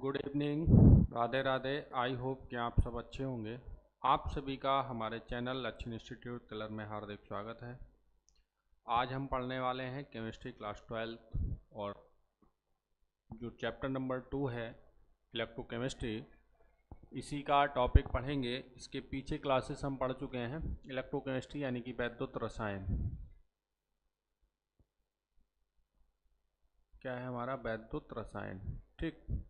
Good evening. Radhe Radhe. I hope कि आप सब अच्छे होंगे। आप सभी का हमारे चैनल लक्ष्य इंस्टीट्यूट कलर में हार्दिक स्वागत है। आज हम पढ़ने वाले हैं केमिस्ट्री क्लास 12 और जो चैप्टर नंबर 2 है इलेक्ट्रोकेमिस्ट्री, इसी का टॉपिक पढ़ेंगे। इसके पीछे क्लासेस हम पढ़ चुके हैं। इलेक्ट्रोकेमिस्ट्री यानी कि वैद्युत रसायन क्या है हमारा वैद्युत रसायन। ठीक,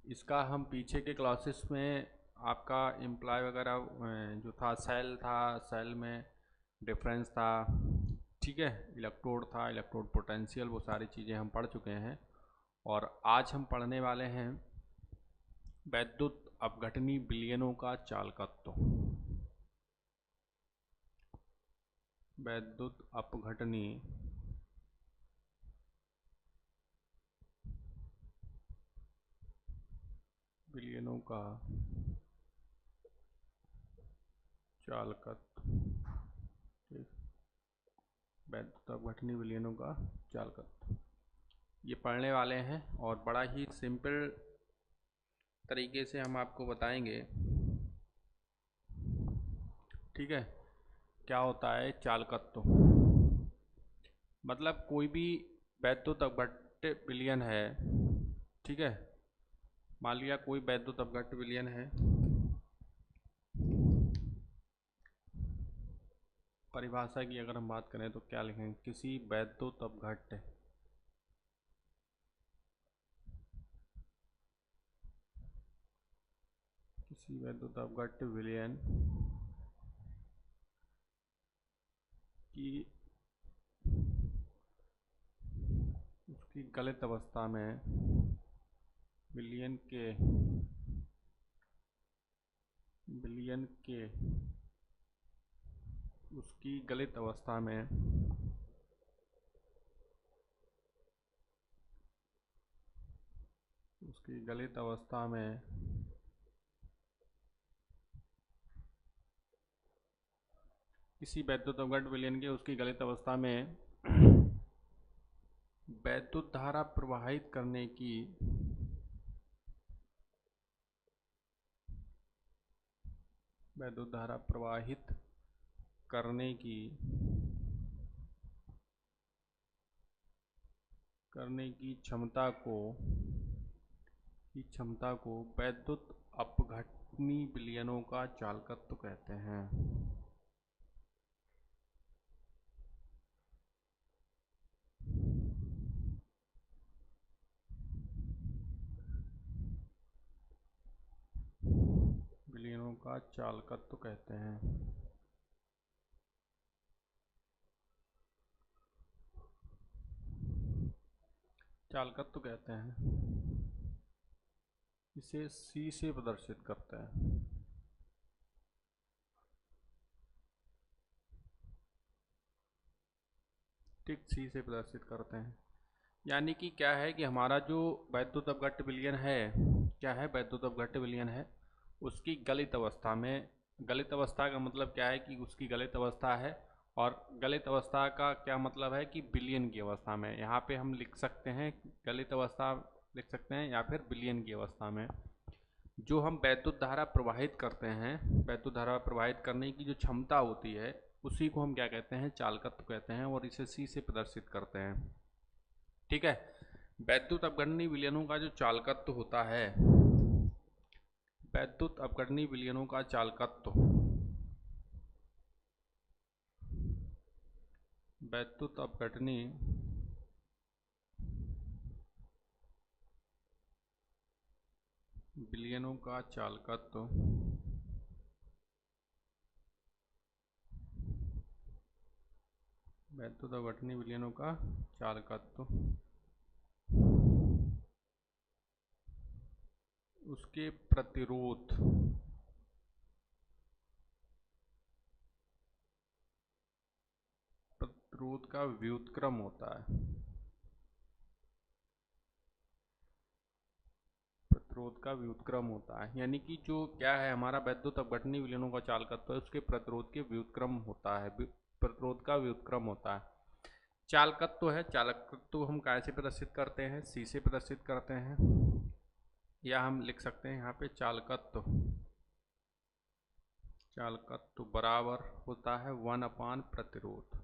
इसका हम पीछे के क्लासेस में आपका इम्प्लाई वगैरह जो था, सेल में डिफरेंस था, ठीक है, इलेक्ट्रोड था, इलेक्ट्रोड पोटेंशियल, वो सारी चीज़ें हम पढ़ चुके हैं। और आज हम पढ़ने वाले हैं वैद्युत अपघटनी विलयनों का चालकत्व। वैद्युत अपघटनी विलयनों का चालकत्व। ठीक, वैद्युत अपघटनी विलयनों का चालकत्व ये पढ़ने वाले हैं और बड़ा ही सिंपल तरीके से हम आपको बताएंगे। ठीक है, क्या होता है चालकत्व? मतलब कोई भी वैद्युत अपघट्य विलयन है, ठीक है, मान लिया कोई वैद्युत अपघट्य विलयन है, परिभाषा की अगर हम बात करें तो क्या लिखेंगे? किसी वैद्युत अपघट्य विलयन की उसकी गलित अवस्था में विलयन के उसकी गलित अवस्था में किसी वैद्युत अपघट्य विलयन के उसकी गलित अवस्था में वैद्युत धारा प्रवाहित करने की क्षमता को वैद्युत अपघटनी विलयनों का चालकत्व कहते हैं। विलयनों का चालकत्व कहते हैं। चालकत्व कहते हैं, इसे सी से प्रदर्शित करते हैं। ठीक, सी से प्रदर्शित करते हैं। यानी कि क्या है कि हमारा जो वैद्युत अपघट्य विलयन है, क्या है वैद्युत अपघट्य विलयन है, उसकी गलित अवस्था में, गलित अवस्था का मतलब क्या है कि उसकी गलित अवस्था है, और गलित अवस्था का क्या मतलब है कि विलयन की अवस्था में। यहाँ पे हम लिख सकते हैं गलित अवस्था लिख सकते हैं या फिर विलयन की अवस्था में जो हम वैद्युत धारा प्रवाहित करते हैं, वैद्युत धारा प्रवाहित करने की जो क्षमता होती है उसी को हम क्या कहते हैं? चालकत्व कहते हैं, और इसे सी से प्रदर्शित करते हैं। ठीक है, वैद्युत अपघटनी विलयनों का जो चालकत्व होता है, वैद्युत अपघटनी विलयनों का चालकत्व, वैद्युत अपघटनी विलयनों का चालकत्व वैद्युत अपघटनी विलयनों का चालकत्व उसके प्रतिरोध का व्युत्क्रम होता है। प्रतिरोध का व्युत्क्रम होता है, यानी कि जो क्या है हमारा वैद्युत अपघटनी विलयनों का चालकत्व है, उसके प्रतिरोध के व्युत्क्रम होता है, प्रतिरोध का व्युत्क्रम होता है। चालकत्व है, चालकत्व हम काय से प्रदर्शित करते हैं? सी से प्रदर्शित करते हैं। या हम लिख सकते हैं यहाँ पे चालकत्व। चालकत्व बराबर होता है 1 प्रतिरोध।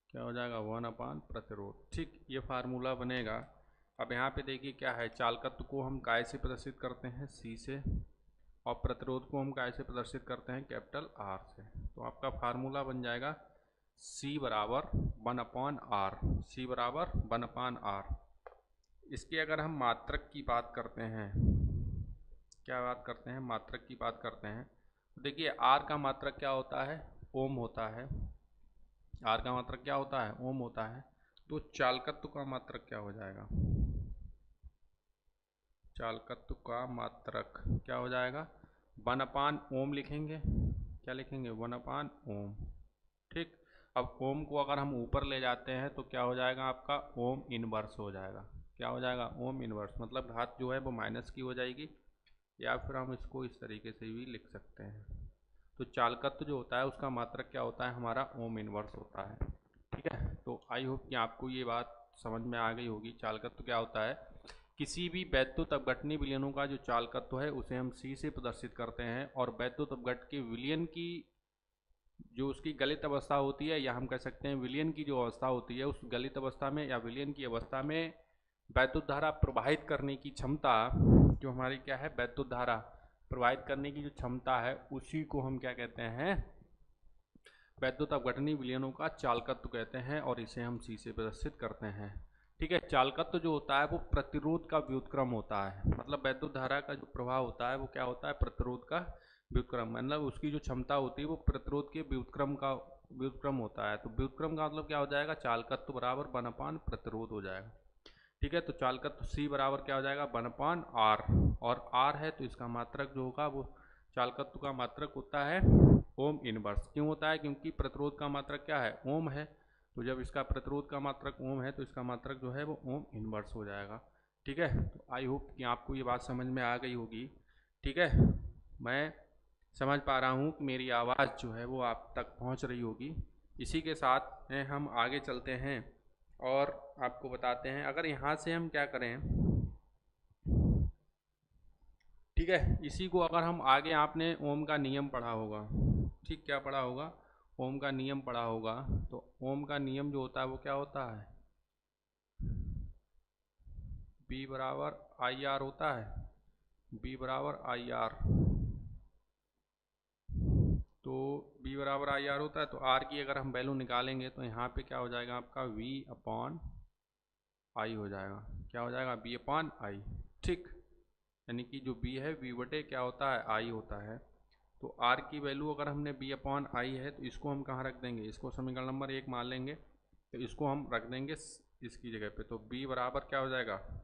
क्या हो जाएगा? 1 प्रतिरोध। ठीक, ये फार्मूला बनेगा। अब यहाँ पे देखिए क्या है, चालकत्व को हम काय से प्रदर्शित करते हैं? C से, और प्रतिरोध को हम काय से प्रदर्शित करते हैं? कैपिटल R से। तो आपका फार्मूला बन जाएगा C बराबर 1/R। C बराबर 1/R। इसकी अगर हम मात्रक की बात करते हैं, क्या बात करते हैं? मात्रक की बात करते हैं। तो देखिए R का मात्रक क्या होता है? ओम होता है। R का मात्रक क्या होता है? ओम होता है। तो चालकत्व का मात्रक क्या हो जाएगा? चालकत्व का मात्रक क्या हो जाएगा? 1/ओम लिखेंगे। क्या लिखेंगे? 1/ओम। ठीक, अब ओम को अगर हम ऊपर ले जाते हैं तो क्या हो जाएगा आपका? ओम इनवर्स हो जाएगा। क्या हो जाएगा? Ohm inverse. मतलब घात जो है वो माइनस की हो जाएगी, या फिर हम इसको इस तरीके से भी लिख सकते हैं। तो चालकत्व जो होता है उसका मात्रक क्या होता है? हमारा ओम इनवर्स होता है। ठीक है, तो आई होप कि आपको ये बात समझ में आ गई होगी। चालकत्व क्या होता है? किसी भी वैद्युत अपघटनीय विलयनों का जो चालकत्व है उसे हम C से प्रदर्शित करते हैं, और वैद्युत अपघट के विलयन की जो उसकी गलित अवस्था होती है, या हम कह सकते हैं विलयन की जो अवस्था होती है, उस गलित अवस्था में या विलयन की अवस्था में वैद्युत धारा प्रवाहित करने की क्षमता, जो हमारी क्या है? वैद्युत धारा प्रवाहित करने की जो क्षमता है, उसी को हम क्या कहते हैं? वैद्युत अपघटनीय विलयनों का चालकत्व कहते हैं, और इसे हम C से प्रदर्शित करते हैं। ठीक है, चालकत्व जो होता है वो प्रतिरोध का व्युत्क्रम होता है। मतलब वैद्युत धारा का जो प्रभाव होता है वो क्या होता है? प्रतिरोध का व्युत्क्रम। मतलब उसकी जो क्षमता होती है वो प्रतिरोध के व्युत्क्रम होता है। तो व्युत्क्रम का मतलब क्या हो जाएगा? चालकत्व बराबर 1/प्रतिरोध प्रतिरोध हो जाएगा। ठीक है, तो चालकत्व C बराबर क्या हो जाएगा? 1/R, और R है तो इसका मात्रक जो होगा वो चालकत्व का मात्रक होता है ओम इनवर्स। क्यों होता है? क्योंकि प्रतिरोध का मात्रक क्या है? ओम है। तो जब इसका प्रतिरोध का मात्रक ओम है तो इसका मात्रक जो है वो ओम इनवर्स हो जाएगा। ठीक है, तो आई होप कि आपको ये बात समझ में आ गई होगी। ठीक है, मैं समझ पा रहा हूँ कि मेरी आवाज़ जो है वो आप तक पहुँच रही होगी। इसी के साथ हम आगे चलते हैं और आपको बताते हैं। अगर यहाँ से हम क्या करें, ठीक है, इसी को अगर हम आगे, आपने ओम का नियम पढ़ा होगा। ठीक, क्या पढ़ा होगा? ओम का नियम पढ़ा होगा। तो ओम का नियम जो होता है वो क्या होता है? B बराबर IR होता है। B बराबर IR। तो B बराबर IR होता है, तो R की अगर हम वैल्यू निकालेंगे तो यहाँ पे क्या हो जाएगा आपका? V/I हो जाएगा। क्या हो जाएगा? V/I। ठीक, यानी कि जो B है V/, क्या होता है? I होता है। तो R की वैल्यू अगर हमने B/I है तो इसको हम कहाँ रख देंगे? इसको समीकरण नंबर 1 मान लेंगे, तो इसको हम रख देंगे इसकी जगह पे। तो B बराबर क्या हो जाएगा?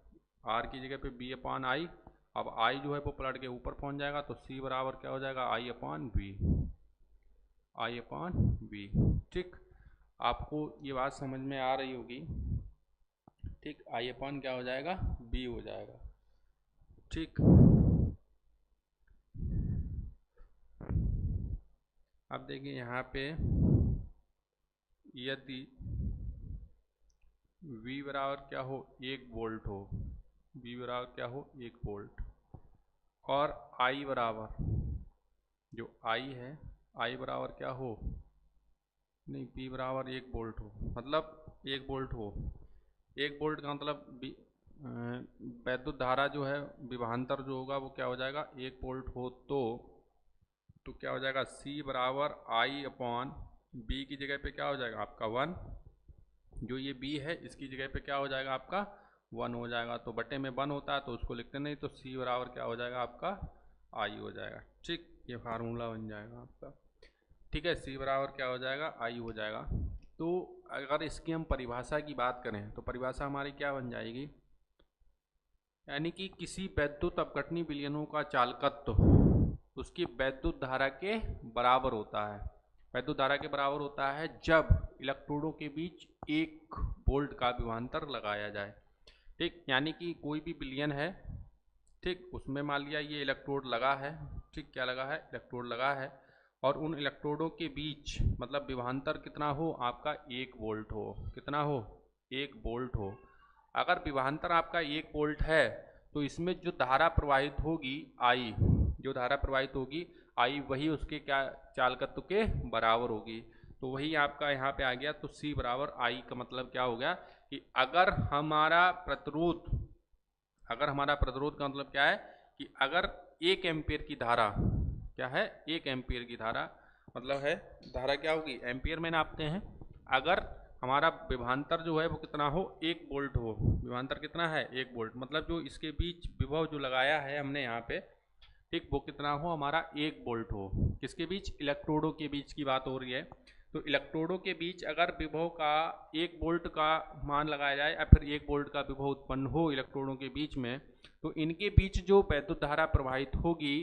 R की जगह पे B/I। अब I जो है वो पलट के ऊपर पहुंच जाएगा, तो C बराबर क्या हो जाएगा? I/V। I/V। ठीक, आपको ये बात समझ में आ रही होगी। ठीक, I/ क्या हो जाएगा? V हो जाएगा। ठीक, अब देखिए यहाँ पे यदि V बराबर क्या हो? 1 वोल्ट हो। V बराबर क्या हो? 1 वोल्ट। और I बराबर, जो I है, I बराबर क्या हो? नहीं, P बराबर 1 वोल्ट हो। मतलब 1 वोल्ट हो। 1 वोल्ट का मतलब वैद्युत धारा जो है, विभवांतर जो होगा वो क्या हो जाएगा? 1 वोल्ट हो तो क्या हो जाएगा? C बराबर I/B की जगह पे क्या हो जाएगा आपका? 1। जो ये B है इसकी जगह पे क्या हो जाएगा आपका? 1 हो जाएगा। तो बटे में 1 होता है तो उसको लिखते नहीं, तो C बराबर क्या हो जाएगा आपका? I हो जाएगा। ठीक, ये फार्मूला बन जाएगा आपका। ठीक है, C बराबर क्या हो जाएगा? I हो जाएगा। तो अगर इसकी हम परिभाषा की बात करें तो परिभाषा हमारी क्या बन जाएगी? यानी कि किसी वैद्युत अपघटनीय विलयनों का चालकत्व उसकी वैद्युत धारा के बराबर होता है। वैद्युत धारा के बराबर होता है जब इलेक्ट्रोडों के बीच 1 वोल्ट का विभवांतर लगाया जाए। ठीक, यानी कि कोई भी विलयन है, ठीक, उसमें मान लिया ये इलेक्ट्रोड लगा है। ठीक, क्या लगा है? इलेक्ट्रोड लगा है, और उन इलेक्ट्रोडों के बीच मतलब विभवांतर कितना हो आपका? 1 वोल्ट हो। कितना हो? 1 वोल्ट हो। अगर विभवांतर आपका 1 वोल्ट है तो इसमें जो धारा प्रवाहित होगी आई, जो धारा प्रवाहित होगी आई, वही उसके क्या चालकत्व के बराबर होगी। तो वही आपका यहाँ पे आ गया। तो C बराबर आई का मतलब क्या हो गया कि अगर हमारा प्रतिरोध का मतलब क्या है कि अगर 1 एम्पीयर की धारा, क्या है 1 एम्पीयर की धारा, मतलब है धारा क्या होगी एम्पीयर में नापते हैं। अगर हमारा विभवांतर जो है वो कितना हो 1 वोल्ट हो, विभवांतर कितना है 1 वोल्ट, मतलब जो इसके बीच विभव जो लगाया है हमने यहाँ पे, ठीक, वो कितना हो हमारा 1 वोल्ट हो। किसके बीच, इलेक्ट्रोडों के बीच की बात हो रही है। तो इलेक्ट्रोडों के बीच अगर विभव का 1 वोल्ट का मान लगाया जाए या फिर 1 वोल्ट का विभव उत्पन्न हो इलेक्ट्रोडों के बीच में, तो इनके बीच जो वैद्युत धारा प्रवाहित होगी,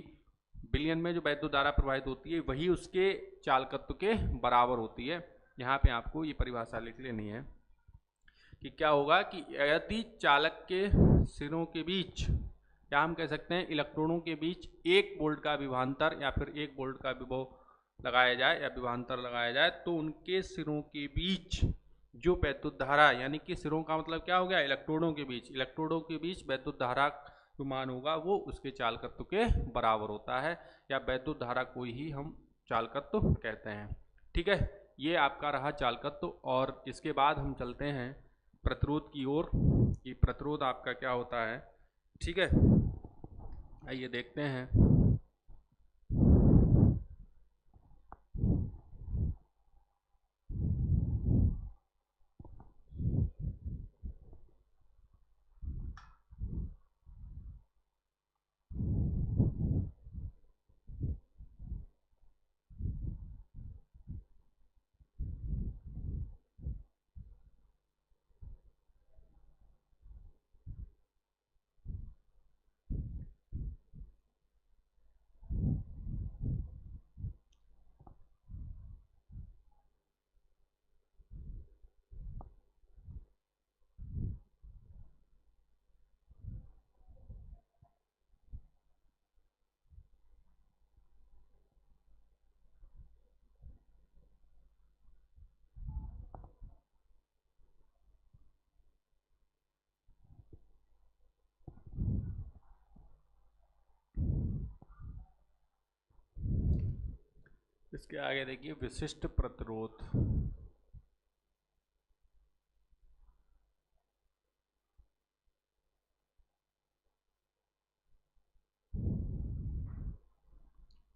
विलयन में जो वैद्युत धारा प्रवाहित होती है, वही उसके चालकत्व के बराबर होती है। यहाँ पे आपको ये परिभाषा लिख लेनी है कि क्या होगा कि यदि चालक के सिरों के बीच, या हम कह सकते हैं इलेक्ट्रॉनों के बीच 1 वोल्ट का विभवांतर या फिर 1 वोल्ट का विभव लगाया जाए या विभवांतर लगाया जाए, तो उनके सिरों के बीच जो वैद्युत धारा, यानी कि सिरों का मतलब क्या हो गया इलेक्ट्रोडों के बीच वैद्युत धारा जो मान होगा वो उसके चालकत्व के बराबर होता है, या वैद्युत धारा को ही हम चालकत्व कहते हैं। ठीक है, ये आपका रहा चालकत्व। और इसके बाद हम चलते हैं प्रतिरोध की ओर कि प्रतिरोध आपका क्या होता है। ठीक है, आइए देखते हैं। इसके आगे देखिए विशिष्ट प्रतिरोध।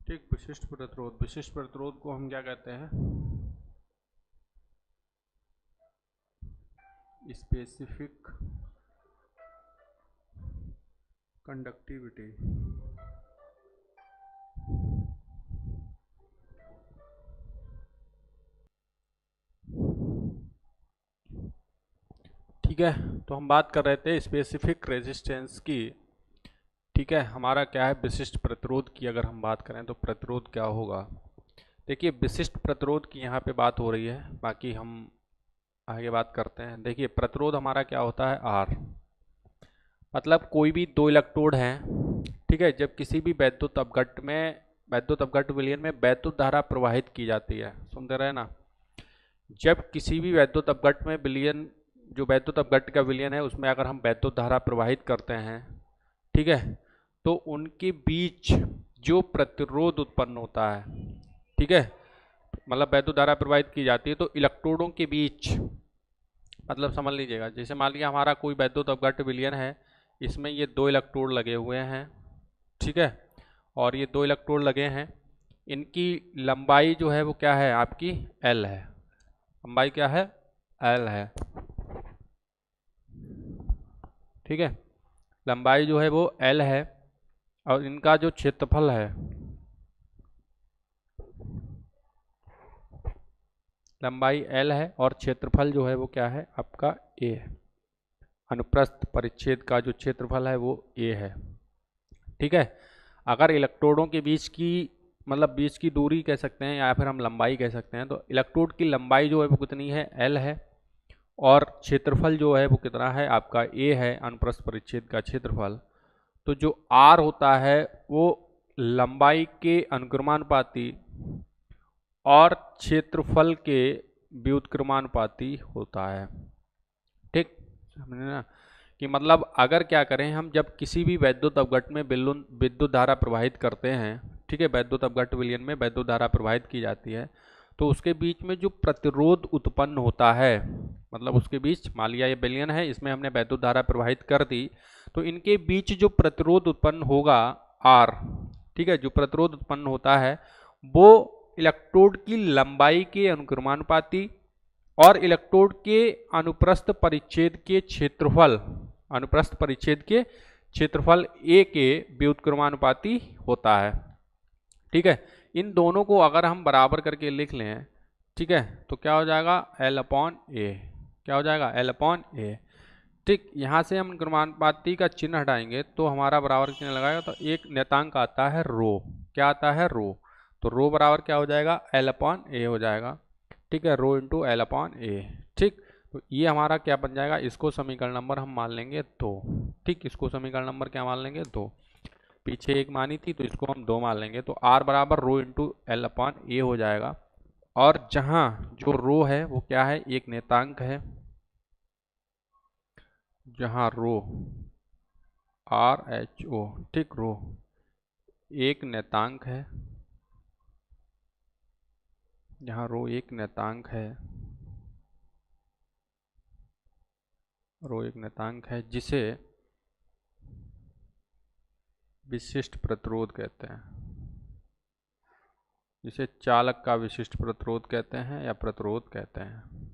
ठीक, विशिष्ट प्रतिरोध को हम क्या कहते हैं, स्पेसिफिक कंडक्टिविटी। ठीक है, तो हम बात कर रहे थे स्पेसिफिक रेजिस्टेंस की। ठीक है, हमारा क्या है विशिष्ट प्रतिरोध की अगर हम बात करें तो प्रतिरोध क्या होगा। देखिए विशिष्ट प्रतिरोध की यहाँ पे बात हो रही है, बाकी हम आगे बात करते हैं। देखिए प्रतिरोध हमारा क्या होता है R, मतलब कोई भी 2 इलेक्ट्रोड हैं, ठीक है, जब किसी भी वैद्युत अपघट्ट विलयन में वैद्युत धारा प्रवाहित की जाती है, सुनते रहे ना, जब किसी भी वैद्युत अपघट्ट में विलयन, जो वैद्युत अपघट्ट का विलयन है उसमें अगर हम वैद्युत धारा प्रवाहित करते हैं, ठीक है, तो उनके बीच जो प्रतिरोध उत्पन्न होता है, ठीक है, मतलब वैद्युत धारा प्रवाहित की जाती है तो इलेक्ट्रोडों के बीच, मतलब समझ लीजिएगा जैसे मान लिया हमारा कोई वैद्युत अपघट्ट विलयन है, इसमें ये 2 इलेक्ट्रोड लगे हुए हैं, ठीक है, और ये 2 इलेक्ट्रोड लगे हैं, इनकी लंबाई जो है वो क्या है आपकी L है, लंबाई क्या है L है, ठीक है, लंबाई जो है वो L है, और इनका जो क्षेत्रफल है, लंबाई L है और क्षेत्रफल जो है वो क्या है आपका A है, अनुप्रस्थ परिच्छेद का जो क्षेत्रफल है वो A है। ठीक है, अगर इलेक्ट्रोडों के बीच की, मतलब बीच की दूरी कह सकते हैं या फिर हम लंबाई कह सकते हैं, तो इलेक्ट्रोड की लंबाई जो है वो कितनी है L है, और क्षेत्रफल जो है वो कितना है आपका A है, अनुप्रस्थ परिच्छेद का क्षेत्रफल। तो जो R होता है वो लंबाई के अनुक्रमानुपाती और क्षेत्रफल के व्युत्क्रमानुपाती होता है। ठीक, समझे ना, कि मतलब अगर क्या करें हम, जब किसी भी वैद्युत अपघट में विद्युत धारा प्रवाहित करते हैं, ठीक है, वैद्युत अपघट विलयन में वैद्युत धारा प्रवाहित की जाती है, तो उसके बीच में जो प्रतिरोध उत्पन्न होता है, मतलब उसके बीच, मान लिया ये विलयन है, इसमें हमने वैद्युत धारा प्रवाहित कर दी, तो इनके बीच जो प्रतिरोध उत्पन्न होगा आर, ठीक है, जो प्रतिरोध उत्पन्न होता है वो इलेक्ट्रोड की लंबाई के अनुक्रमानुपाती और इलेक्ट्रोड के अनुप्रस्थ परिच्छेद के क्षेत्रफल, अनुप्रस्थ परिच्छेद के क्षेत्रफल ए के व्युत्क्रमानुपाती होता है। ठीक है, इन दोनों को अगर हम बराबर करके लिख लें, ठीक है, तो क्या हो जाएगा, एल अपॉन ए, क्या हो जाएगा, एल अपॉन ए। ठीक, यहाँ से हम अनुक्रमानुपाती का चिन्ह हटाएंगे तो हमारा बराबर चिन्ह लगाएगा, तो एक नियतांक आता है रो, क्या आता है, रो, तो रो बराबर क्या हो जाएगा, एल अपॉन ए हो जाएगा। ठीक है, रो इंटू एल अपॉन ए। ठीक, तो ये हमारा क्या बन जाएगा, इसको समीकरण नंबर हम मान लेंगे 2। ठीक, इसको समीकरण नंबर क्या मान लेंगे, 2, पीछे 1 मानी थी तो इसको हम 2 मान लेंगे, तो आर बराबर रो इंटू एल अपॉन ए हो जाएगा। और जहाँ जो रो है वो क्या है, एक नियतांक है, जहाँ रो आर एच ओ, ठीक, रो एक नियतांक है, जहाँ रो एक नियतांक है, रो एक नियतांक है जिसे विशिष्ट प्रतिरोध कहते हैं, जिसे चालक का विशिष्ट प्रतिरोध कहते हैं या प्रतिरोध कहते हैं।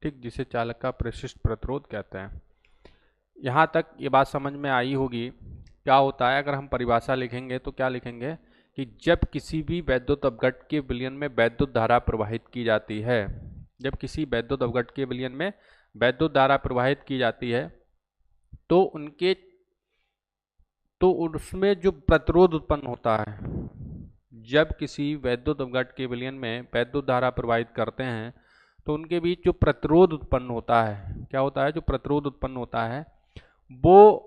ठीक, जिसे चालक का विशिष्ट प्रतिरोध कहते हैं। यहाँ तक ये बात समझ में आई होगी। क्या होता है, अगर हम परिभाषा लिखेंगे तो क्या लिखेंगे कि जब किसी भी वैद्युत अपघट के विलयन में वैद्युत धारा प्रवाहित की जाती है, जब किसी वैद्युत अपघट के विलयन में वैद्युत धारा प्रवाहित की जाती है तो उसमें जो प्रतिरोध उत्पन्न होता है, जब किसी वैद्युत अपघट के विलयन में वैद्युत धारा प्रवाहित करते हैं तो उनके बीच जो प्रतिरोध उत्पन्न होता है, क्या होता है, जो प्रतिरोध उत्पन्न होता है वो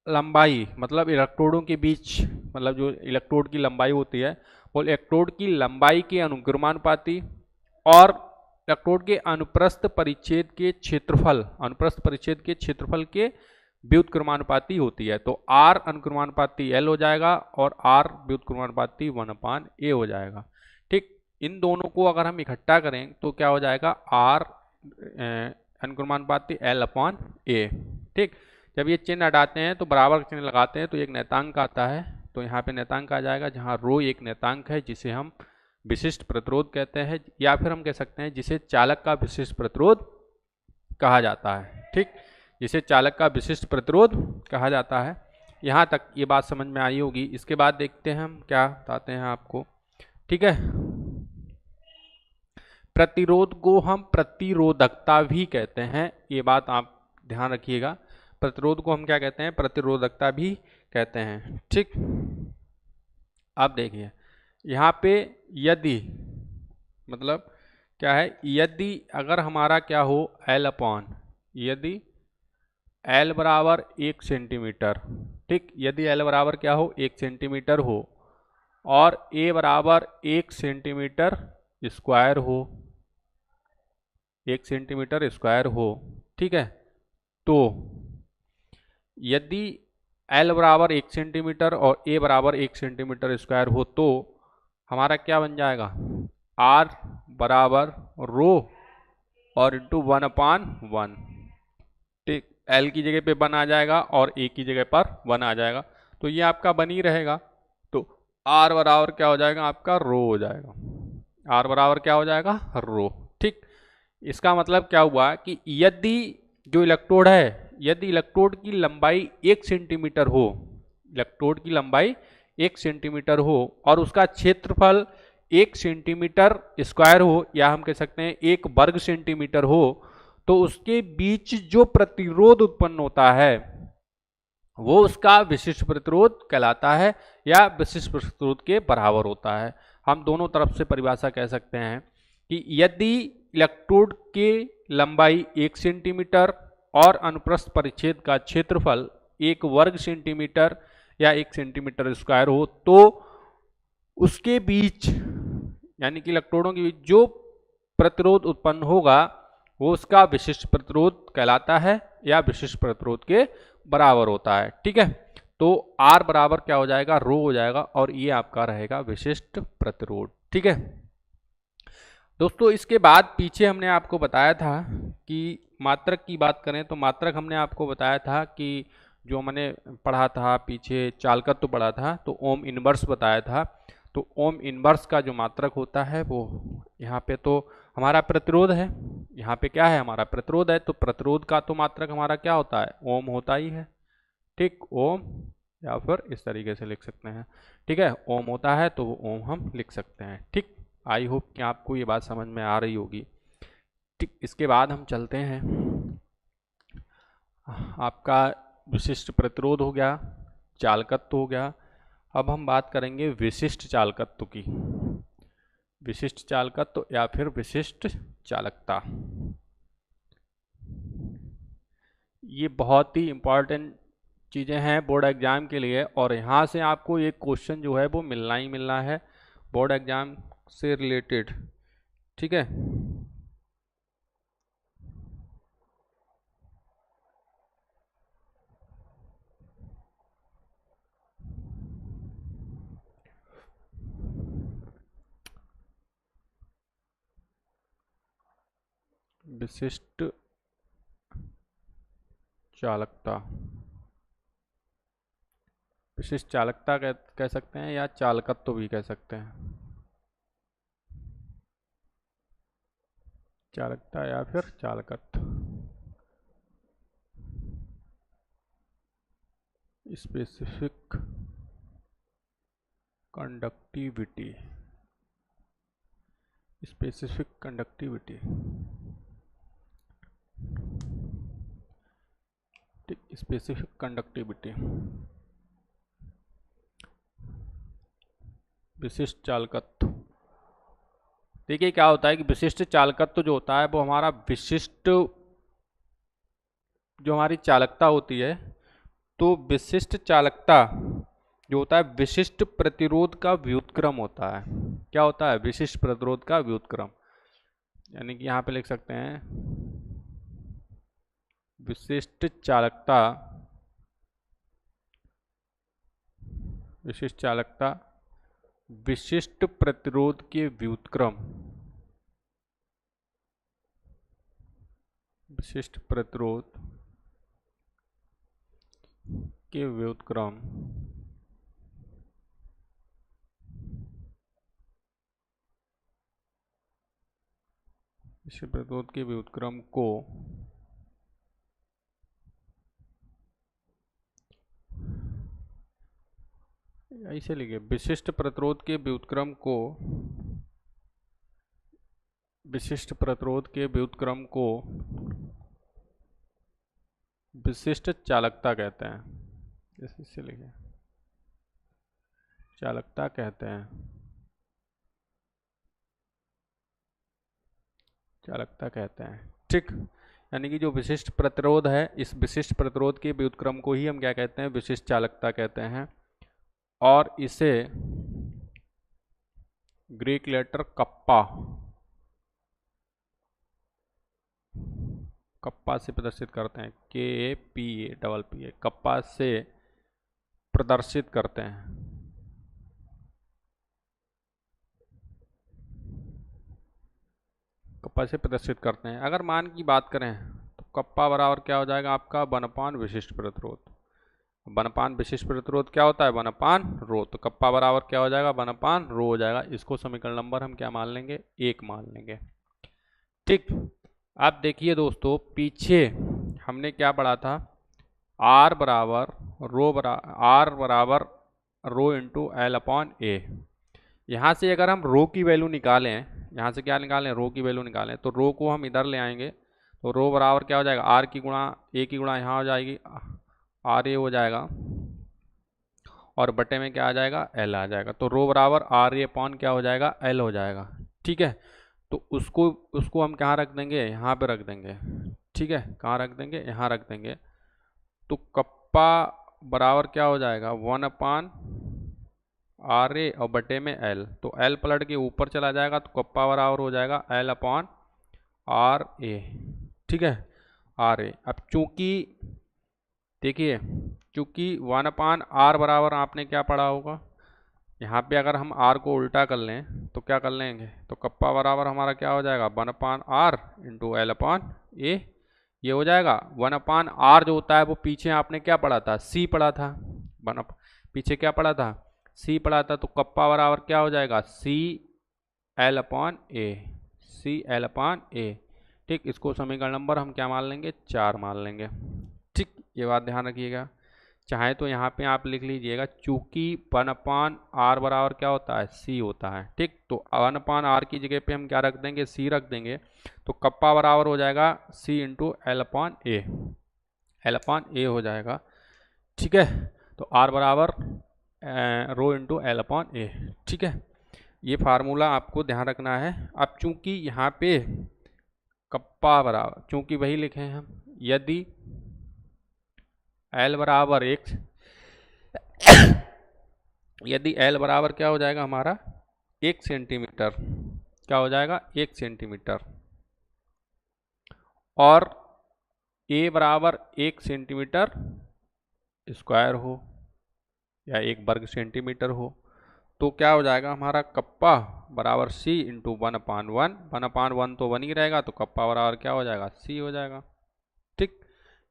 लंबाई, मतलब इलेक्ट्रोडों के बीच, मतलब जो इलेक्ट्रोड की लंबाई होती है वो इलेक्ट्रोड की लंबाई के अनुक्रमानुपाती और इलेक्ट्रोड के अनुप्रस्थ परिच्छेद के क्षेत्रफल, अनुप्रस्थ परिच्छेद के क्षेत्रफल के व्युत्क्रमानुपाती होती है। तो आर अनुक्रमानुपाती एल हो जाएगा और आर व्युत्क्रमानुपाती 1/a हो जाएगा। ठीक, इन दोनों को अगर हम इकट्ठा करें तो क्या हो जाएगा, आर अनुक्रमानुपाती एल अपॉन ए। ठीक, जब ये चिन्ह हटाते हैं तो बराबर चिन्ह लगाते हैं तो एक नियतांक आता है, तो यहाँ पे नियतांक आ जाएगा, जहाँ रो एक नियतांक है जिसे हम विशिष्ट प्रतिरोध कहते हैं, या फिर हम कह सकते हैं जिसे चालक का विशिष्ट प्रतिरोध कहा जाता है। ठीक, जिसे चालक का विशिष्ट प्रतिरोध कहा जाता है। यहाँ तक ये बात समझ में आई होगी। इसके बाद देखते हैं हम क्या बताते हैं आपको। ठीक है, प्रतिरोध को हम प्रतिरोधकता भी कहते हैं, ये बात आप ध्यान रखिएगा। प्रतिरोध को हम क्या कहते हैं, प्रतिरोधकता भी कहते हैं। ठीक, अब देखिए यहाँ पे यदि, मतलब क्या है, यदि अगर हमारा क्या हो, एल अपॉन, यदि एल बराबर 1 सेंटीमीटर, ठीक, यदि एल बराबर क्या हो, 1 सेंटीमीटर हो और ए बराबर 1 सेंटीमीटर स्क्वायर हो, 1 सेंटीमीटर स्क्वायर हो, ठीक है, तो यदि एल बराबर 1 सेंटीमीटर और ए बराबर 1 सेंटीमीटर स्क्वायर हो तो हमारा क्या बन जाएगा, आर बराबर रो और इंटू 1/1। ठीक, एल की जगह पे 1 आ जाएगा और ए की जगह पर 1 आ जाएगा, तो ये आपका बन ही रहेगा। तो आर बराबर क्या हो जाएगा, आपका रो हो जाएगा, आर बराबर क्या हो जाएगा, रो। ठीक, इसका मतलब क्या हुआ कि यदि जो इलेक्ट्रोड है, यदि इलेक्ट्रोड की लंबाई 1 सेंटीमीटर हो, इलेक्ट्रोड की लंबाई 1 सेंटीमीटर हो और उसका क्षेत्रफल 1 सेंटीमीटर स्क्वायर हो, या हम कह सकते हैं 1 वर्ग सेंटीमीटर हो, तो उसके बीच जो प्रतिरोध उत्पन्न होता है वो उसका विशिष्ट प्रतिरोध कहलाता है या विशिष्ट प्रतिरोध के बराबर होता है। हम दोनों तरफ से परिभाषा कह सकते हैं कि यदि इलेक्ट्रोड की लंबाई 1 सेंटीमीटर और अनुप्रस्थ परिच्छेद का क्षेत्रफल 1 वर्ग सेंटीमीटर या 1 सेंटीमीटर स्क्वायर हो तो उसके बीच, यानी कि इलेक्ट्रोडों के बीच जो प्रतिरोध उत्पन्न होगा वो उसका विशिष्ट प्रतिरोध कहलाता है या विशिष्ट प्रतिरोध के बराबर होता है। ठीक है, तो R बराबर क्या हो जाएगा, रो हो जाएगा, और ये आपका रहेगा विशिष्ट प्रतिरोध। ठीक है दोस्तों, इसके बाद पीछे हमने आपको बताया था कि मात्रक की बात करें तो मात्रक हमने आपको बताया था कि जो मैंने पढ़ा था पीछे चालकत्व तो पढ़ा था, तो ओम इनवर्स बताया था। तो ओम इनवर्स का जो मात्रक होता है वो यहाँ पे तो हमारा प्रतिरोध है, यहाँ पे क्या है हमारा प्रतिरोध है, तो प्रतिरोध का तो मात्रक हमारा क्या होता है, ओम होता ही है। ठीक, ओम, या फिर इस तरीके से लिख सकते हैं। ठीक है, ओम होता है तो वो ओम हम लिख सकते हैं। ठीक, आई होप कि आपको ये बात समझ में आ रही होगी। ठीक, इसके बाद हम चलते हैं, आपका विशिष्ट प्रतिरोध हो गया, चालकत्व हो गया। अब हम बात करेंगे विशिष्ट चालकत्व की, विशिष्ट चालकत्व या फिर विशिष्ट चालकता। ये बहुत ही इम्पॉर्टेंट चीज़ें हैं बोर्ड एग्जाम के लिए, और यहाँ से आपको एक क्वेश्चन जो है वो मिलना ही मिलना है बोर्ड एग्जाम से रिलेटेड। ठीक है, विशिष्ट चालकता, विशिष्ट चालकता कह सकते हैं या चालकत्व भी कह सकते हैं, चालकता या फिर चालकत्व। Specific conductivity, specific conductivity. ठीक, स्पेसिफिक कंडक्टिविटी, विशिष्ट चालकत्व। देखिए क्या होता है कि विशिष्ट चालकत्व जो होता है वो हमारा विशिष्ट जो हमारी चालकता होती है, तो विशिष्ट चालकता जो होता है विशिष्ट प्रतिरोध का व्युत्क्रम होता है। क्या होता है, विशिष्ट प्रतिरोध का व्युत्क्रम, यानी कि यहाँ पे लिख सकते हैं विशिष्ट चालकता, विशिष्ट चालकता विशिष्ट प्रतिरोध के व्युत्क्रम, विशिष्ट प्रतिरोध के व्युत्क्रम विशिष्ट प्रतिरोध के व्युत्क्रम को ऐसे लिखे, विशिष्ट प्रतिरोध के व्युत्क्रम को, विशिष्ट प्रतिरोध के व्युत्क्रम को विशिष्ट चालकता कहते हैं। इससे लिखे, चालकता कहते हैं, चालकता कहते हैं। ठीक, यानी कि जो विशिष्ट प्रतिरोध है, इस विशिष्ट प्रतिरोध के व्युत्क्रम को ही हम क्या कहते हैं, विशिष्ट चालकता कहते हैं। और इसे ग्रीक लेटर कप्पा, कप्पा से प्रदर्शित करते हैं, KAPA कप्पा से प्रदर्शित करते हैं। कप्पा से प्रदर्शित करते हैं। अगर मान की बात करें तो कप्पा बराबर क्या हो जाएगा आपका, 1/, विशिष्ट प्रतिरोध। 1/, विशिष्ट प्रतिरोध क्या होता है, 1/, रो, तो कप्पा बराबर क्या हो जाएगा, 1/, रो हो जाएगा। इसको समीकरण नंबर हम क्या मान लेंगे, 1 मान लेंगे। ठीक, आप देखिए दोस्तों, पीछे हमने क्या पढ़ा था, R बराबर रो इंटू L/A। यहाँ से अगर हम रो की वैल्यू निकालें, यहाँ से क्या निकालें, रो की वैल्यू निकालें, तो रो को हम इधर ले आएंगे, तो रो बराबर क्या हो जाएगा, R की गुणा A की गुणा यहाँ हो जाएगी, RA हो जाएगा, और बटे में क्या आ जाएगा, L आ जाएगा। तो रो बराबर RA/ क्या हो जाएगा, L हो जाएगा। ठीक है, तो उसको हम कहाँ रख देंगे, यहाँ पे रख देंगे। ठीक है, कहाँ रख देंगे, यहाँ रख देंगे। तो कप्पा बराबर क्या हो जाएगा, 1/RA और बटे में L, तो L पलट के ऊपर चला जाएगा, तो कप्पा बराबर हो जाएगा L/, आर ए, ठीक है, आर ए। अब चूंकि देखिए, चूंकि 1/r बराबर आपने क्या पढ़ा होगा, यहाँ पे अगर हम r को उल्टा कर लें तो क्या कर लेंगे, तो कप्पा बराबर हमारा क्या हो जाएगा, 1/r इंटू एल अपॉन ए। ये हो जाएगा 1/r जो होता है वो पीछे आपने क्या पढ़ा था, c पढ़ा था, पीछे क्या पढ़ा था, c पढ़ा था, तो कप्पा बराबर क्या हो जाएगा, c एल अपॉन ए, सी एल अपॉन ए। ठीक, इसको समीकरण नंबर हम क्या मान लेंगे, 4 मान लेंगे। ठीक, ये बात ध्यान रखिएगा। चाहे तो यहाँ पे आप लिख लीजिएगा, चूंकि 1/r बराबर क्या होता है, c होता है। ठीक, तो 1/r की जगह पे हम क्या रख देंगे, c रख देंगे, तो कप्पा बराबर हो जाएगा c इंटू एल अपॉन ए, एल अपॉन ए हो जाएगा। ठीक है, तो r बराबर रो इंटू एल अपॉन ए। ठीक है, ये फार्मूला आपको ध्यान रखना है। अब चूंकि यहाँ पे कप्पा बराबर, चूंकि वही लिखे हैं हम, यदि एल बराबर एक, यदि एल बराबर क्या हो जाएगा हमारा, 1 सेंटीमीटर, क्या हो जाएगा, 1 सेंटीमीटर, और ए बराबर 1 सेंटीमीटर स्क्वायर हो या 1 वर्ग सेंटीमीटर हो, तो क्या हो जाएगा हमारा, कप्पा बराबर c इंटू 1/1, 1/1 तो 1 ही रहेगा, तो कप्पा बराबर क्या हो जाएगा, c हो जाएगा। ठीक,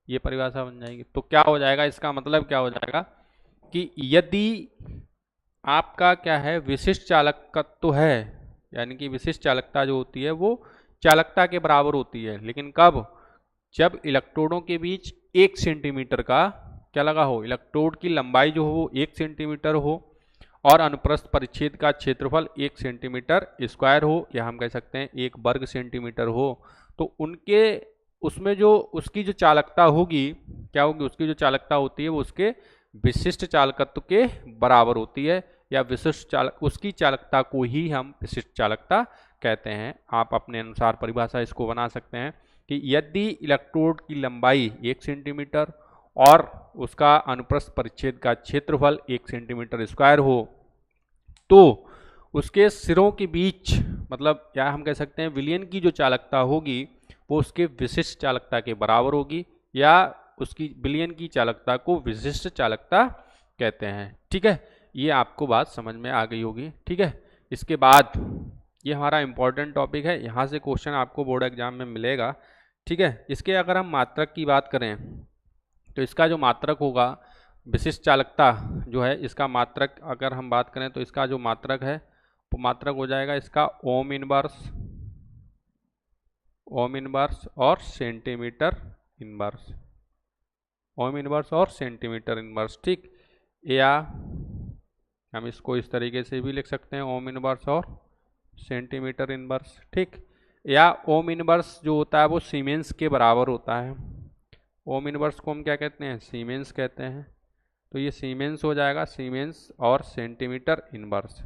ये परिभाषा बन जाएगी। तो क्या हो जाएगा, इसका मतलब क्या हो जाएगा कि यदि आपका क्या है, विशिष्ट चालकत्व है, यानी कि विशिष्ट चालकता जो होती है वो चालकता के बराबर होती है, लेकिन कब, जब इलेक्ट्रोडों के बीच 1 सेंटीमीटर का क्या लगा हो, इलेक्ट्रोड की लंबाई जो हो वो 1 सेंटीमीटर हो, और अनुप्रस्थ परिच्छेद का क्षेत्रफल 1 सेंटीमीटर स्क्वायर हो, या हम कह सकते हैं 1 वर्ग सेंटीमीटर हो, तो उनके उसमें जो उसकी जो चालकता होगी, क्या होगी, उसकी जो चालकता होती है वो उसके विशिष्ट चालकत्व के बराबर होती है, या विशिष्ट चालक, उसकी चालकता को ही हम विशिष्ट चालकता कहते हैं। आप अपने अनुसार परिभाषा इसको बना सकते हैं कि यदि इलेक्ट्रोड की लंबाई 1 सेंटीमीटर और उसका अनुप्रस्थ परिच्छेद का क्षेत्रफल 1 सेंटीमीटर स्क्वायर हो, तो उसके सिरों के बीच, मतलब या हम कह सकते हैं विलयन की जो चालकता होगी वो उसके विशिष्ट चालकता के बराबर होगी, या उसकी विलयन की चालकता को विशिष्ट चालकता कहते हैं। ठीक है, ये आपको बात समझ में आ गई होगी। ठीक है, इसके बाद ये हमारा इंपॉर्टेंट टॉपिक है, यहाँ से क्वेश्चन आपको बोर्ड एग्जाम में मिलेगा। ठीक है, इसके अगर हम मात्रक की बात करें तो इसका जो मात्रक होगा, विशिष्ट चालकता जो है, इसका मात्रक अगर हम बात करें तो इसका जो मात्रक है वो मात्रक हो जाएगा इसका ओम इनवर्स, ओम इनवर्स और सेंटीमीटर इनवर्स, ओम इनवर्स और सेंटीमीटर इनवर्स। ठीक, या हम इसको इस तरीके से भी लिख सकते हैं, ओम इनवर्स और सेंटीमीटर इनवर्स। ठीक, या ओम इनवर्स जो होता है वो सीमेंस के बराबर होता है, ओम इनवर्स को हम क्या कहते हैं, सीमेंस कहते हैं, तो ये सीमेंस हो जाएगा, सीमेंस और centimetre inverse,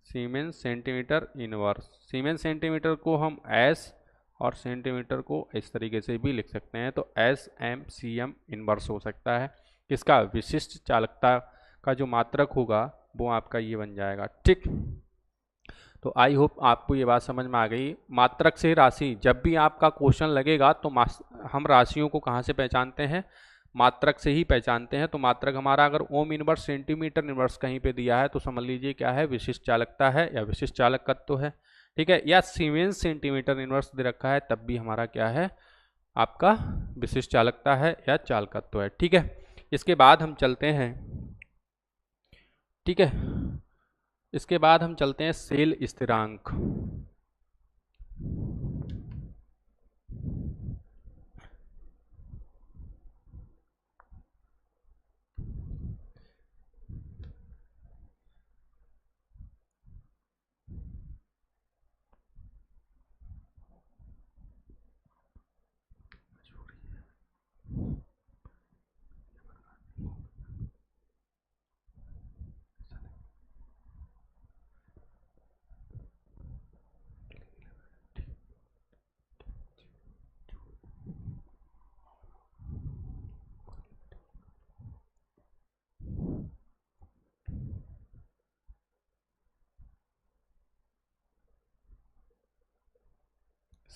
siemens centimetre inverse. Siemens centimetre को हम एस और सेंटीमीटर को इस तरीके से भी लिख सकते हैं, तो S M C M inverse हो सकता है। किसका, विशिष्ट चालकता का जो मात्रक होगा वो आपका ये बन जाएगा। ठीक, तो आई होप आपको ये बात समझ में आ गई। मात्रक से राशि, जब भी आपका क्वेश्चन लगेगा तो हम राशियों को कहाँ से पहचानते हैं, मात्रक से ही पहचानते हैं। तो मात्रक हमारा अगर ओम इनवर्स सेंटीमीटर इनवर्स कहीं पे दिया है तो समझ लीजिए क्या है, विशिष्ट चालकता है या विशिष्ट चालकत्व है। ठीक है, या सीमेंस सेंटीमीटर इनवर्स दे रखा है तब भी हमारा क्या है, आपका विशिष्ट चालकता है या चालकत्व है। ठीक है, इसके बाद हम चलते हैं, ठीक है, इसके बाद हम चलते हैं सेल स्थिरांक।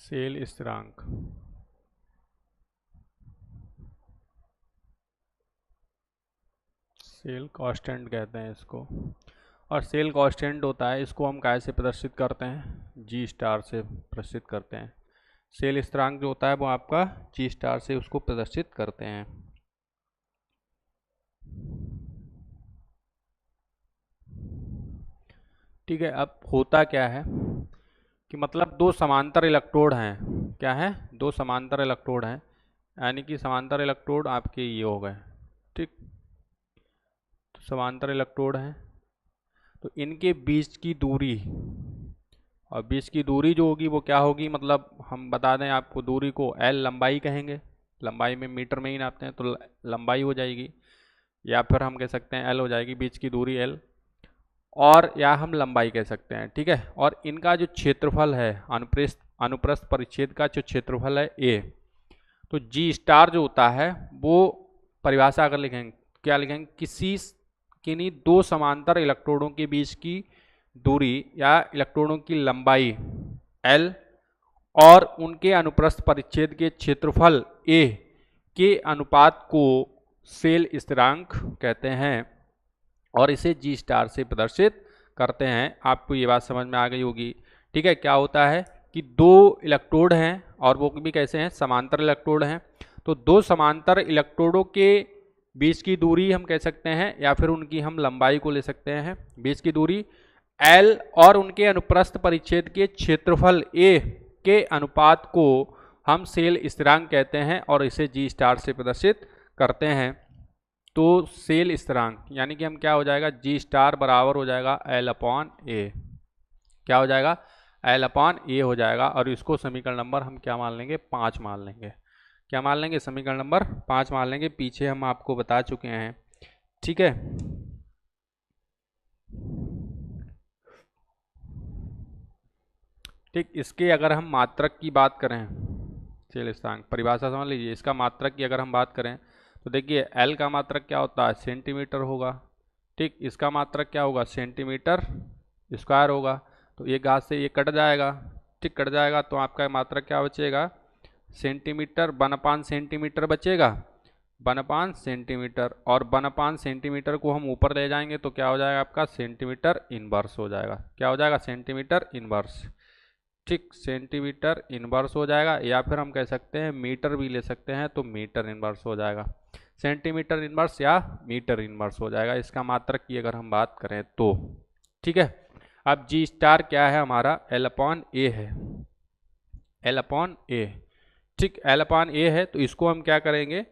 सेल स्थिरांक, सेल कांस्टेंट कहते हैं इसको। और सेल कांस्टेंट होता है, इसको हम कैसे प्रदर्शित करते हैं, जी स्टार से प्रदर्शित करते हैं। सेल स्थिरांक जो होता है वो आपका जी स्टार से उसको प्रदर्शित करते हैं। ठीक है, अब होता क्या है कि मतलब दो समांतर इलेक्ट्रोड हैं, क्या है, दो समांतर इलेक्ट्रोड हैं, यानी कि समांतर इलेक्ट्रोड आपके ये हो गए, ठीक, तो समांतर इलेक्ट्रोड हैं, तो इनके बीच की दूरी, और बीच की दूरी जो होगी वो क्या होगी, मतलब हम बता दें आपको, दूरी को एल लंबाई कहेंगे, लंबाई में मीटर में ही नापते हैं तो लंबाई हो जाएगी, या फिर हम कह सकते हैं एल हो जाएगी, बीच की दूरी एल, और या हम लंबाई कह सकते हैं, ठीक है। और इनका जो क्षेत्रफल है, अनुप्रस्थ परिच्छेद का जो क्षेत्रफल है ए, तो जी स्टार जो होता है वो परिभाषा अगर लिखेंगे, क्या लिखेंगे, किन्हीं दो समांतर इलेक्ट्रोडों के बीच की दूरी या इलेक्ट्रोडों की लंबाई एल और उनके अनुप्रस्थ परिच्छेद के क्षेत्रफल ए के अनुपात को सेल स्थिरांक कहते हैं, और इसे जी स्टार से प्रदर्शित करते हैं। आपको ये बात समझ में आ गई होगी, ठीक है। क्या होता है कि दो इलेक्ट्रोड हैं और वो भी कैसे हैं, समांतर इलेक्ट्रोड हैं, तो दो समांतर इलेक्ट्रोडों के बीच की दूरी हम कह सकते हैं, या फिर उनकी हम लंबाई को ले सकते हैं, बीच की दूरी एल और उनके अनुप्रस्थ परिच्छेद के क्षेत्रफल ए के अनुपात को हम सेल स्थिरांक कहते हैं, और इसे जी स्टार से प्रदर्शित करते हैं। तो सेल स्थिरांक यानी कि हम क्या हो जाएगा, जी स्टार बराबर हो जाएगा एल अपॉन ए, क्या हो जाएगा, एल अपॉन ए हो जाएगा, और इसको समीकरण नंबर हम क्या मान लेंगे, 5 मान लेंगे, क्या मान लेंगे, समीकरण नंबर 5 मान लेंगे, पीछे हम आपको बता चुके हैं, ठीक है। ठीक, इसके अगर हम मात्रक की बात करें, सेल स्थिरांक परिभाषा समझ लीजिए, इसका मात्रक की अगर हम बात करें तो देखिए एल का मात्रक क्या होता है, सेंटीमीटर होगा, ठीक, इसका मात्रक क्या होगा, सेंटीमीटर स्क्वायर होगा, तो एक हाथ से ये कट जाएगा, ठीक, कट जाएगा, तो आपका मात्रक क्या बचेगा, सेंटीमीटर, 1/5 सेंटीमीटर बचेगा, 1/5 सेंटीमीटर, और 1/5 सेंटीमीटर को हम ऊपर ले जाएंगे तो क्या हो जाएगा आपका, सेंटीमीटर इनवर्स हो जाएगा, क्या हो जाएगा, सेंटीमीटर इनवर्स, ठीक, सेंटीमीटर इनवर्स हो जाएगा, या फिर हम कह सकते हैं मीटर भी ले सकते हैं, तो मीटर इनवर्स हो जाएगा, सेंटीमीटर इनवर्स या मीटर इनवर्स हो जाएगा, इसका मात्रक की अगर हम बात करें तो, ठीक है। अब जी स्टार क्या है हमारा, एल अपॉन ए है, एल अपॉन ए, ठीक, एल अपॉन ए है, तो इसको हम क्या करेंगे,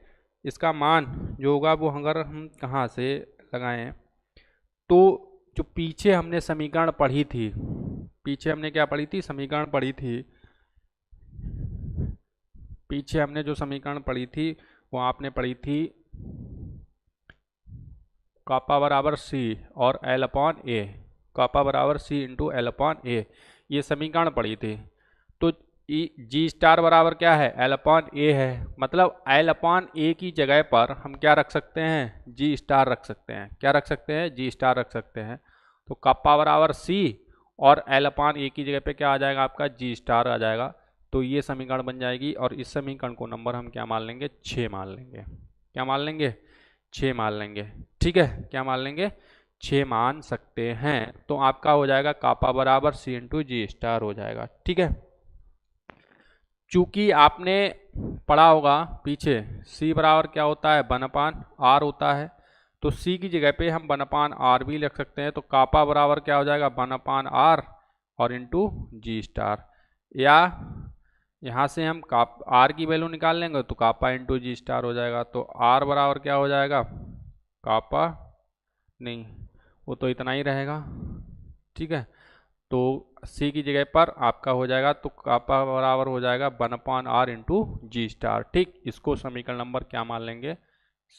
इसका मान जो होगा वो अगर हम कहाँ से लगाएं, तो जो पीछे हमने समीकरण पढ़ी थी, पीछे हमने क्या पढ़ी थी, समीकरण पढ़ी थी, पीछे हमने जो समीकरण पढ़ी थी वो आपने पढ़ी थी कापा बराबर सी और एल अपॉन ए, कापा बराबर सी इंटू एल अपॉन ए, ये समीकरण पढ़ी थी। तो जी स्टार बराबर क्या है, एल अपॉन ए है, मतलब एल अपॉन ए की जगह पर हम क्या रख सकते हैं, जी स्टार रख सकते हैं, क्या रख सकते हैं, जी स्टार रख सकते हैं। तो कापा बराबर सी और एल अपॉन ए की जगह पे क्या आ जाएगा आपका, जी स्टार आ जाएगा, तो ये समीकरण बन जाएगी, और इस समीकरण को नंबर हम क्या मान लेंगे, 6 मान लेंगे, क्या मान लेंगे, 6 मान लेंगे, ठीक है, क्या मान लेंगे, 6 मान सकते हैं, तो आपका हो जाएगा कापा बराबर सी इंटू जी स्टार हो जाएगा, ठीक है। चूंकि आपने पढ़ा होगा पीछे C बराबर क्या होता है, 1/r होता है, तो C की जगह पे हम 1/r भी लिख सकते हैं, तो कापा बराबर क्या हो जाएगा, 1/r और इंटू जी स्टार, या यहाँ से हम R की वैल्यू निकाल लेंगे तो कापा इंटू जी स्टार हो जाएगा, तो R बराबर क्या हो जाएगा, कापा नहीं, वो तो इतना ही रहेगा, ठीक है, तो C की जगह पर आपका हो जाएगा, तो कापा बराबर हो जाएगा 1/r इंटू जी स्टार, ठीक, इसको समीकरण नंबर क्या मान लेंगे,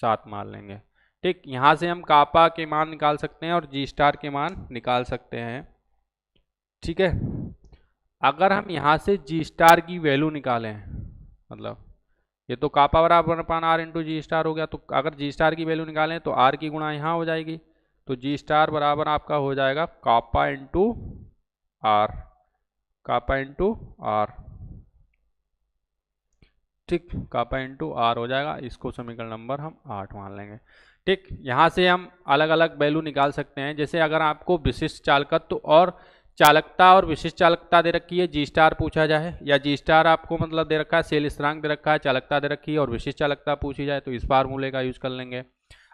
7 मान लेंगे, ठीक। यहाँ से हम कापा के मान निकाल सकते हैं और जी स्टार के मान निकाल सकते हैं, ठीक है। अगर हम यहाँ से जी स्टार की वैल्यू निकालें, मतलब ये तो कापा बराबर 1/r इंटू जी स्टार हो गया, तो अगर जी स्टार की वैल्यू निकालें तो R की गुणा यहाँ हो जाएगी, तो जी स्टार बराबर आपका हो जाएगा kappa into R, kappa into R, ठीक, कापा इंटू आर हो जाएगा, इसको समीकरण नंबर हम 8 मान लेंगे। ठीक, यहाँ से हम अलग अलग वैल्यू निकाल सकते हैं। जैसे अगर आपको विशिष्ट चालकत्व और चालकता और विशिष्ट चालकता दे रखी है, जी स्टार पूछा जाए, या जी स्टार आपको मतलब दे रखा है, सेल स्थिरांक दे रखा है, चालकता दे रखी है और विशिष्ट चालकता पूछी जाए, तो इस फार्मूले का यूज कर लेंगे।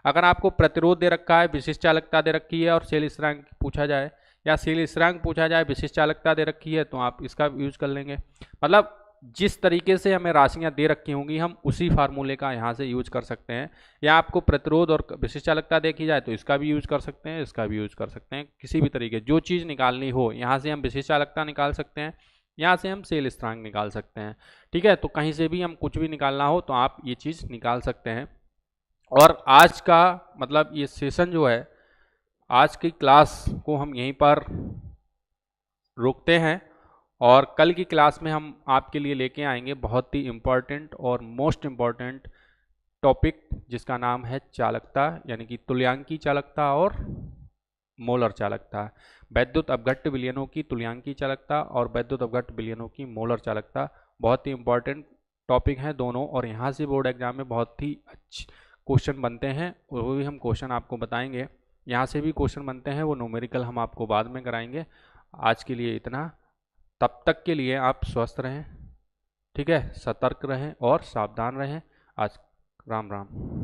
अगर आपको प्रतिरोध दे रखा है, विशिष्ट चालकता दे रखी है और सेल स्थिरांक पूछा जाए, या सेल स्थिरांक पूछा जाए, विशिष्ट चालकता दे रखी है, तो आप इसका यूज कर लेंगे। मतलब जिस तरीके से हमें राशियां दे रखी होंगी हम उसी फार्मूले का यहाँ से यूज कर सकते हैं। या आपको प्रतिरोध और विशिष्ट चालकता देखी जाए तो इसका भी यूज कर सकते हैं, इसका भी यूज कर सकते हैं। किसी भी तरीके जो चीज़ निकालनी हो, यहाँ से हम विशिष्ट चालकता निकाल सकते हैं, यहाँ से हम सेल स्थिरांक निकाल सकते हैं। ठीक है, तो कहीं से भी हम कुछ भी निकालना हो तो आप ये चीज़ निकाल सकते हैं। और आज का मतलब ये सेशन जो है, आज की क्लास को हम यहीं पर रोकते हैं, और कल की क्लास में हम आपके लिए लेके आएंगे बहुत ही इम्पॉर्टेंट और मोस्ट इम्पॉर्टेंट टॉपिक, जिसका नाम है चालकता, यानी कि तुल्यांकी चालकता और मोलर चालकता। वैद्युत अपघट्य विलयनों की तुल्यांकी चालकता और वैद्युत अपघट्य विलयनों की मोलर चालकता बहुत ही इंपॉर्टेंट टॉपिक हैं दोनों, और यहाँ से बोर्ड एग्जाम में बहुत ही अच्छे क्वेश्चन बनते हैं, वो भी हम क्वेश्चन आपको बताएंगे। यहाँ से भी क्वेश्चन बनते हैं, वो न्यूमेरिकल हम आपको बाद में कराएंगे। आज के लिए इतना, तब तक के लिए आप स्वस्थ रहें, ठीक है, सतर्क रहें और सावधान रहें। आज राम राम।